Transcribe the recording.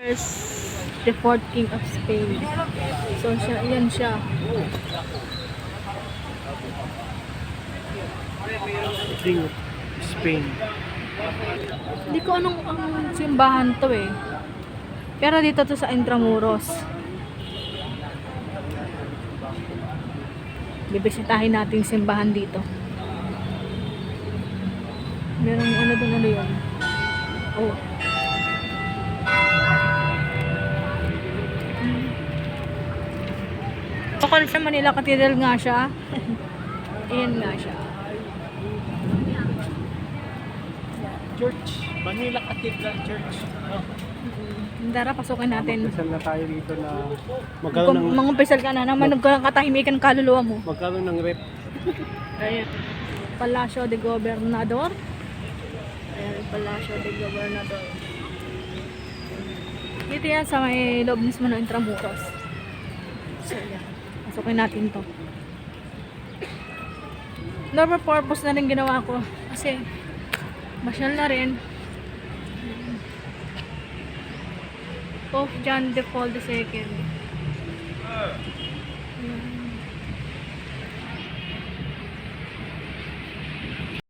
The fourth king of Spain. So, yan siya. King of Spain. Hindi ko anong simbahan to eh. Pero dito to sa Intramuros. Bibisitahin natin yung simbahan dito. Meron ano doon, ano yun? Oh. Bukod sa Manila Cathedral nga siya. Ayan nga siya. Church. Manila Cathedral Church. Oh. Tara, pasukin natin. Magpasal na tayo dito na magkaroon ng Mangumpesal ka na naman, katahimikan kaluluwa mo. magkaroon ng rep. Ayan. Palacio de Gobernador. Ayan, Palacio de Gobernador. Dito yan sa may loob mismo ng Intramuros. So, yan. Pasukin natin to. Normal purpose na rin ginawa ko. Kasi, masyal na rin. Pope John Paul II.